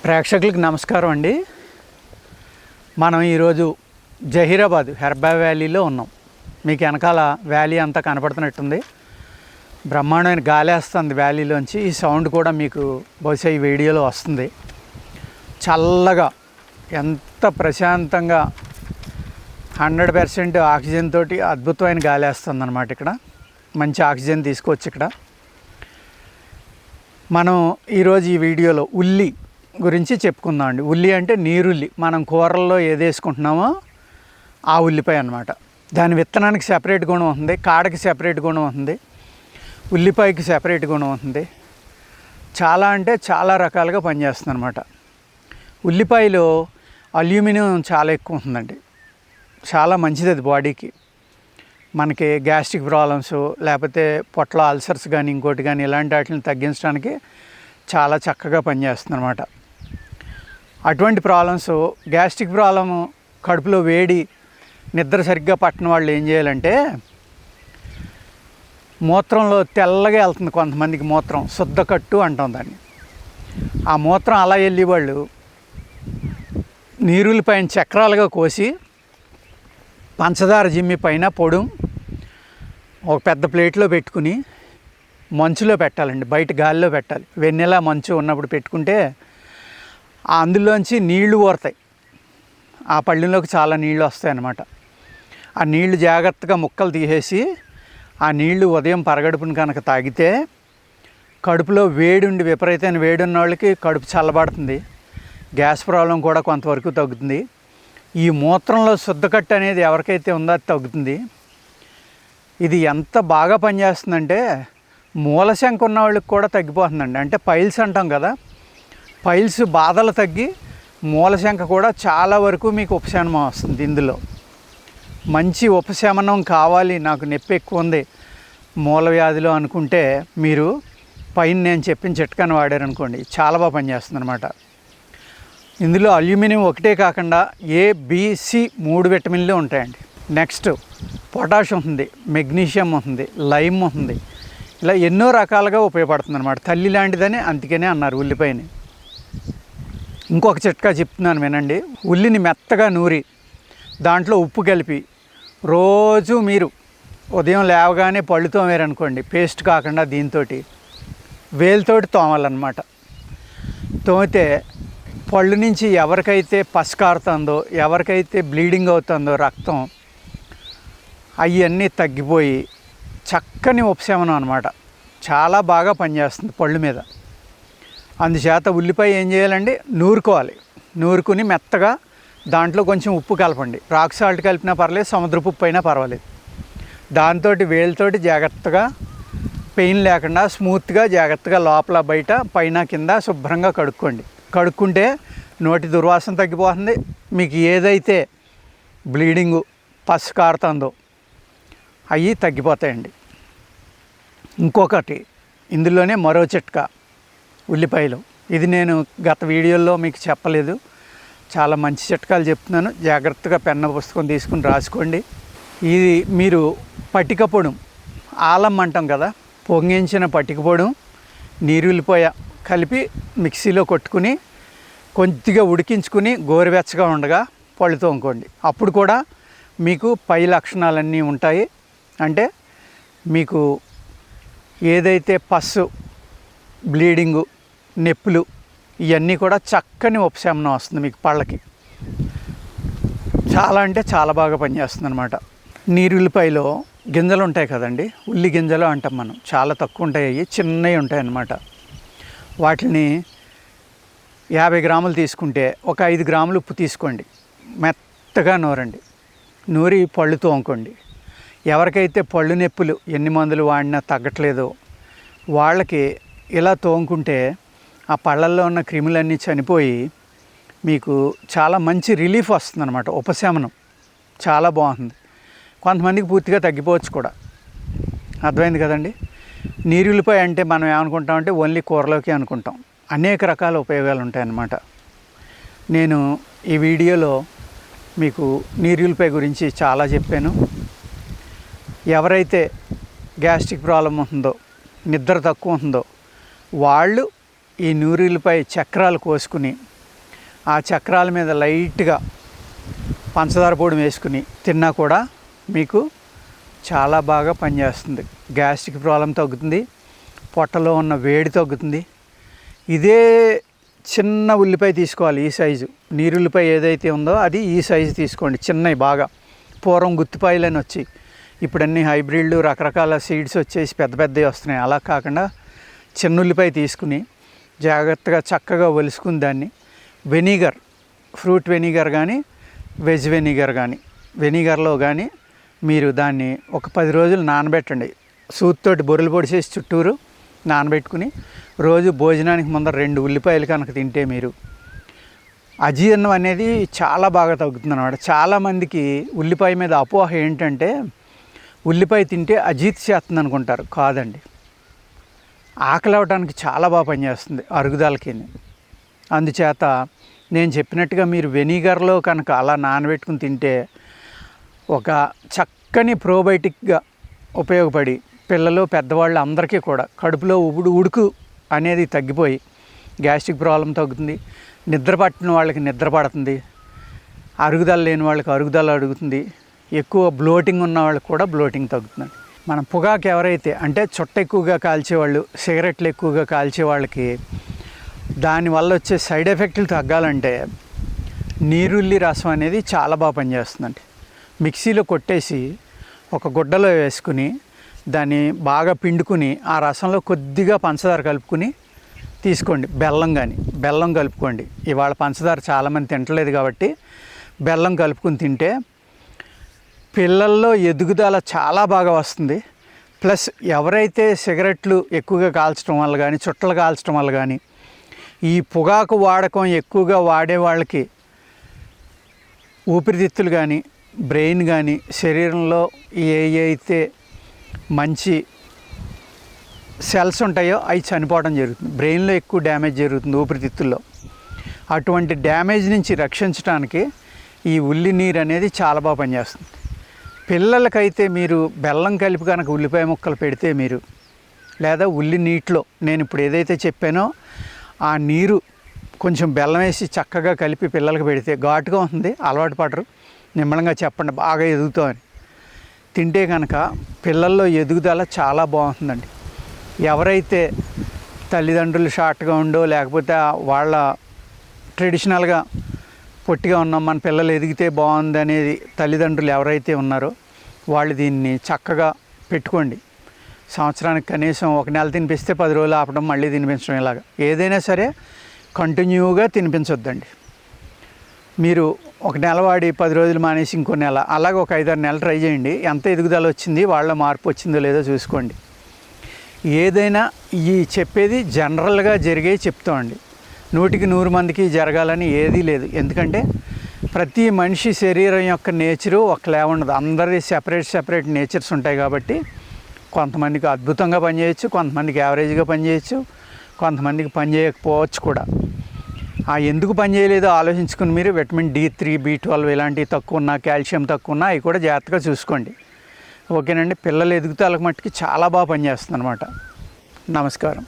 ప్రేక్షకులకు నమస్కారం అండి. మనం ఈరోజు జహీరాబాద్ హెర్బా వ్యాలీలో ఉన్నాం. మీకు వెనకాల వ్యాలీ అంతా కనపడుతున్నట్టుంది. బ్రహ్మాండమైన గాలి వస్తుంది వ్యాలీలోంచి. ఈ సౌండ్ కూడా మీకు బహుశా ఈ వీడియోలో వస్తుంది. చల్లగా ఎంత ప్రశాంతంగా 100% ఆక్సిజన్ తోటి అద్భుతమైన గాలి వస్తుంది అన్నమాట. ఇక్కడ మంచి ఆక్సిజన్ తీసుకోవచ్చు. ఇక్కడ మనం ఈరోజు ఈ వీడియోలో ఉల్లి గురించి చెప్పుకుందాం అండి. ఉల్లి అంటే నీరుల్లి, మనం కూరల్లో ఏది వేసుకుంటున్నామో ఆ ఉల్లిపాయ అన్నమాట. దాని విత్తనానికి సెపరేట్ గుణం ఉంటుంది, కాడకి సెపరేట్ గుణం ఉంటుంది, ఉల్లిపాయకి సెపరేట్ గుణం ఉంటుంది. చాలా అంటే చాలా రకాలుగా పనిచేస్తుంది అన్నమాట. ఉల్లిపాయలో అల్యూమినియం చాలా ఎక్కువ ఉంటుందండి. చాలా మంచిది అది బాడీకి. మనకి గ్యాస్ట్రిక్ ప్రాబ్లమ్స్, లేకపోతే పొట్టలో అల్సర్స్ కానీ ఇంకోటి కానీ ఇలాంటి వాటిని తగ్గించడానికి చాలా చక్కగా పనిచేస్తుంది అన్నమాట. అటువంటి ప్రాబ్లమ్స్, గ్యాస్ట్రిక్ ప్రాబ్లము, కడుపులో వేడి, నిద్ర సరిగ్గా పట్టని వాళ్ళు ఏం చేయాలంటే, మూత్రంలో తెల్లగా వెళ్తుంది కొంతమందికి. మూత్రం శుద్ధకట్టు అంటాం దాన్ని. ఆ మూత్రం అలా వెళ్ళి వాళ్ళు నీరుల్లిపాయని చక్రాలుగా కోసి పంచదార జిమ్మి పైన పొడు ఒక పెద్ద ప్లేట్లో పెట్టుకుని మంచులో పెట్టాలండి. బయట గాలిలో పెట్టాలి. వెన్నెల మంచు ఉన్నప్పుడు పెట్టుకుంటే అందులోంచి నీళ్లు ఊరతాయి. ఆ పళ్ళెంలోకి చాలా నీళ్ళు వస్తాయి అన్నమాట. ఆ నీళ్లు జాగ్రత్తగా ముక్కలు తీసేసి ఆ నీళ్లు ఉదయం పరగడుపుని కనుక తాగితే కడుపులో వేడి విపరీతమైన వేడి ఉన్న వాళ్ళకి కడుపు చల్లబడుతుంది. గ్యాస్ ప్రాబ్లం కూడా కొంతవరకు తగ్గుతుంది. ఈ మూత్రంలో శుద్ధకట్టు అనేది ఎవరికైతే ఉందో అది తగ్గుతుంది. ఇది ఎంత బాగా పనిచేస్తుందంటే మూలశంక ఉన్న వాళ్ళకి కూడా తగ్గిపోతుందండి. అంటే పైల్స్ అంటాం కదా, పైల్స్ బాధలు తగ్గి మూలశంక కూడా చాలా వరకు మీకు ఉపశమనం వస్తుంది. ఇందులో మంచి ఉపశమనం కావాలి, నాకు నొప్పి ఎక్కువ ఉంది మూల వ్యాధిలో అనుకుంటే మీరు పైన నేను చెప్పిన చిట్కాని వాడారనుకోండి, చాలా బాగా పనిచేస్తుంది అనమాట. ఇందులో అల్యూమినియం ఒకటే కాకుండా A, B, C 3 విటమిన్లు ఉంటాయండి. నెక్స్ట్ పొటాషియం ఉంది, మెగ్నీషియం ఉంది, లైమ్ ఉంది. ఇలా ఎన్నో రకాలుగా ఉపయోగపడుతుంది అనమాట. తల్లి లాంటిదని అందుకనే అన్నారు ఉల్లిపాయని. ఇంకొక చిట్కా చెప్తున్నాను వినండి. ఉల్లిని మెత్తగా నూరి దాంట్లో ఉప్పు కలిపి రోజు మీరు ఉదయం లేవగానే పళ్ళు తోమారనుకోండి, పేస్ట్ కాకుండా దీంతో వేలుతోటి తోమాలన్నమాట. తోమితే పళ్ళు నుంచి ఎవరికైతే పసు కారుతుందో, ఎవరికైతే బ్లీడింగ్ అవుతుందో రక్తం, అవన్నీ తగ్గిపోయి చక్కని ఉపశమనం అనమాట. చాలా బాగా పనిచేస్తుంది పళ్ళు మీద. అందుచేత ఉల్లిపాయ ఏం చేయాలండి, నూరుకోవాలి. నూరుకుని మెత్తగా దాంట్లో కొంచెం ఉప్పు కలపండి. రాక్ సాల్ట్ కలిపినా పర్లేదు, సముద్రపు ఉప్పు అయినా పర్వాలేదు. దాంతో వేలుతోటి జాగ్రత్తగా పెయిన్ లేకుండా స్మూత్గా జాగ్రత్తగా లోపల బయట పైన కింద శుభ్రంగా కడుక్కోండి. కడుక్కుంటే నోటి దుర్వాసన తగ్గిపోతుంది. మీకు ఏదైతే బ్లీడింగు పసు కారుతుందో అవి తగ్గిపోతాయండి. ఇంకొకటి ఇందులోనే మరో చిట్కా ఉల్లిపాయలు. ఇది నేను గత వీడియోలో మీకు చెప్పలేదు. చాలా మంచి చిట్కాలు చెప్తున్నాను. జాగ్రత్తగా పెన్ను పుస్తకం తీసుకుని రాసుకోండి. ఇది మీరు పటిక పొడి, ఆలం అంటాం కదా, పొంగించిన పటిక పొడి, నీరుల్లిపాయ కలిపి మిక్సీలో కొట్టుకుని కొద్దిగా ఉడికించుకుని గోరువెచ్చగా ఉండగా పళ్ళు తోముకోండి. అప్పుడు కూడా మీకు పై లక్షణాలన్నీ ఉంటాయి. అంటే మీకు ఏదైతే పస్సు, బ్లీడింగు, నొప్పులు ఇవన్నీ కూడా చక్కని ఉపశమనం వస్తుంది మీకు పళ్ళకి. చాలా అంటే చాలా బాగా పనిచేస్తుంది అనమాట. నీరుల్లిపాయలో గింజలు ఉంటాయి కదండి, ఉల్లి గింజలు అంటాం మనం. చాలా తక్కువ ఉంటాయి, అవి చిన్నవి ఉంటాయి అన్నమాట. వాటిని 50 గ్రాములు తీసుకుంటే ఒక 5 గ్రాములు ఉప్పు తీసుకోండి. మెత్తగా నూరండి. నూరి పళ్ళు తోముకోండి. ఎవరికైతే పళ్ళు నొప్పులు ఎన్ని మందులు వాడినా తగ్గట్లేదో వాళ్ళకి ఇలా తోముకుంటే ఆ పళ్ళల్లో ఉన్న క్రిములన్నీ చనిపోయి మీకు చాలా మంచి రిలీఫ్ వస్తుందన్నమాట. ఉపశమనం చాలా బాగుంది. కొంతమందికి పూర్తిగా తగ్గిపోవచ్చు కూడా. అర్థమైంది కదండి. నీరుల్లిపాయ అంటే మనం ఏమనుకుంటామంటే ఓన్లీ కూరలోకి అనుకుంటాం. అనేక రకాల ఉపయోగాలు ఉంటాయన్నమాట. నేను ఈ వీడియోలో మీకు నీరుల్లిపాయ గురించి చాలా చెప్పాను. ఎవరైతే గ్యాస్ట్రిక్ ప్రాబ్లం ఉందో నిద్ర తక్కువ ఉంటుందో వాళ్ళు ఈ నూరిలపై చక్రాలు కోసుకుని ఆ చక్రాల మీద లైట్గా పంచదార పొడి వేసుకుని తిన్నా కూడా మీకు చాలా బాగా పనిచేస్తుంది. గ్యాస్ట్రిక్ ప్రాబ్లం తగ్గుతుంది, పొట్టలో ఉన్న వేడి తగ్గుతుంది. ఇదే చిన్న ఉల్లిపాయ తీసుకోవాలి, ఈ సైజు నీరుల్లిపాయ ఏదైతే ఉందో అది ఈ సైజు తీసుకోండి, చిన్నవి బాగా. పూర్వం గుత్తిపాయలని వచ్చి ఇప్పుడు అన్ని హైబ్రిడ్లు రకరకాల సీడ్స్ వచ్చేసి పెద్ద పెద్దవి వస్తున్నాయి. అలా కాకుండా చిన్న ఉల్లిపాయ తీసుకుని జాగ్రత్తగా చక్కగా ఒలుసుకుని దాన్ని వెనిగర్, ఫ్రూట్ వెనిగర్ కానీ వెజ్ వెనిగర్ కానీ, వెనిగర్లో కానీ మీరు దాన్ని ఒక 10 రోజులు నానబెట్టండి. సూత్తోటి బొర్రెలు పొడిచేసి చుట్టూరు నానబెట్టుకుని రోజు భోజనానికి ముందర 2 ఉల్లిపాయలు కనుక తింటే మీరు అజీర్ణం అనేది చాలా బాగా తగ్గుతుంది అన్నమాట. చాలామందికి ఉల్లిపాయ మీద అపోహ ఏంటంటే ఉల్లిపాయ తింటే అజీర్తి చేస్తుంది అనుకుంటారు. కాదండి, ఆకలి అవ్వడానికి చాలా బాగా పనిచేస్తుంది అరుగుదలకి. అందుచేత నేను చెప్పినట్టుగా మీరు వెనిగర్లో కనుక అలా నానబెట్టుకుని తింటే ఒక చక్కని ప్రోబయోటిక్గా ఉపయోగపడి పిల్లలు పెద్దవాళ్ళు అందరికీ కూడా కడుపులో ఉడుకు అనేది తగ్గిపోయి గ్యాస్ట్రిక్ ప్రాబ్లం తగ్గుతుంది, నిద్ర పట్టిన వాళ్ళకి నిద్ర పడుతుంది, అరుగుదల లేని వాళ్ళకి అరుగుదల అడుగుతుంది, ఎక్కువ బ్లోటింగ్ ఉన్న వాళ్ళకి కూడా బ్లోటింగ్ తగ్గుతుంది. మన పొగాకు ఎవరైతే అంటే చుట్ట ఎక్కువగా కాల్చేవాళ్ళు, సిగరెట్లు ఎక్కువగా కాల్చే వాళ్ళకి దానివల్ల వచ్చే సైడ్ ఎఫెక్ట్లు తగ్గాలంటే నీరుల్లి రసం అనేది చాలా బాగా పనిచేస్తుందండి. మిక్సీలో కొట్టేసి ఒక గుడ్డలో వేసుకుని దాన్ని బాగా పిండుకుని ఆ రసంలో కొద్దిగా పంచదార కలుపుకుని తీసుకోండి. బెల్లం కలుపుకోండి. ఇవాళ పంచదార చాలామంది తింటలేదు కాబట్టి బెల్లం కలుపుకుని తింటే పిల్లల్లో ఎదుగుదల చాలా బాగా వస్తుంది. ప్లస్ ఎవరైతే సిగరెట్లు ఎక్కువగా కాల్చడం వల్ల కానీ చుట్టలు కాల్చడం వల్ల కానీ ఈ పొగాకు వాడకం ఎక్కువగా వాడే వాళ్ళకి ఊపిరితిత్తులు కానీ బ్రెయిన్ కానీ శరీరంలో అయితే మంచి సెల్స్ ఉంటాయో అవి చనిపోవడం జరుగుతుంది. బ్రెయిన్లో ఎక్కువ డ్యామేజ్ జరుగుతుంది ఊపిరితిత్తుల్లో. అటువంటి డ్యామేజ్ నుంచి రక్షించడానికి ఈ ఉల్లి నీరు అనేది చాలా బాగా పనిచేస్తుంది. పిల్లలకైతే మీరు బెల్లం కలిపి కనుక ఉల్లిపాయ ముక్కలు పెడితే మీరు లేదా ఉల్లి నీటిలో నేను ఇప్పుడు ఏదైతే చెప్పానో ఆ నీరు కొంచెం బెల్లం వేసి చక్కగా కలిపి పిల్లలకి పెడితే ఘాటుగా ఉంటుంది, అలవాటు పడరు. నిమ్మలంగా చెప్పండి బాగా ఎదుగుతామని తింటే కనుక పిల్లల్లో ఎదుగుదల చాలా బాగుంటుందండి. ఎవరైతే తల్లిదండ్రులు షార్ట్గా ఉండో లేకపోతే వాళ్ళ ట్రెడిషనల్గా పొట్టిగా ఉన్నాం మన పిల్లలు ఎదిగితే బాగుంది అనేది తల్లిదండ్రులు ఎవరైతే ఉన్నారో వాళ్ళు దీన్ని చక్కగా పెట్టుకోండి. సంవత్సరానికి కనీసం 1 నెల తినిపిస్తే 10 రోజులు ఆపడం మళ్ళీ తినిపించడం, ఇలాగా ఏదైనా సరే కంటిన్యూగా తినిపించొద్దండి. మీరు 1 నెల వాడి 10 రోజులు మానేసి ఇంకో నెల అలాగే ఒక 5-6 నెలలు ట్రై చేయండి. ఎంత ఎదుగుదల వచ్చింది, వాళ్ళ మార్పు వచ్చిందో లేదో చూసుకోండి. ఏదైనా ఈ చెప్పేది జనరల్గా జరిగే చెప్తామండి. 100కి 100 మందికి జరగాలని ఏదీ లేదు. ఎందుకంటే ప్రతి మనిషి శరీరం యొక్క నేచరు ఒకలా ఉండదు. అందరి సెపరేట్ నేచర్స్ ఉంటాయి కాబట్టి కొంతమందికి అద్భుతంగా పనిచేయచ్చు, కొంతమందికి యావరేజ్గా పనిచేయచ్చు, కొంతమందికి పని చేయకపోవచ్చు కూడా. ఎందుకు పని చేయలేదో ఆలోచించుకుని మీరు విటమిన్ D3, B12 ఇలాంటివి తక్కువ ఉన్నా, కాల్షియం తక్కువ ఉన్నా అవి కూడా జాగ్రత్తగా చూసుకోండి. ఓకేనండి. పిల్లలు ఎదుగుదలకు మట్టుకి చాలా బాగా పనిచేస్తుంది అన్నమాట. నమస్కారం.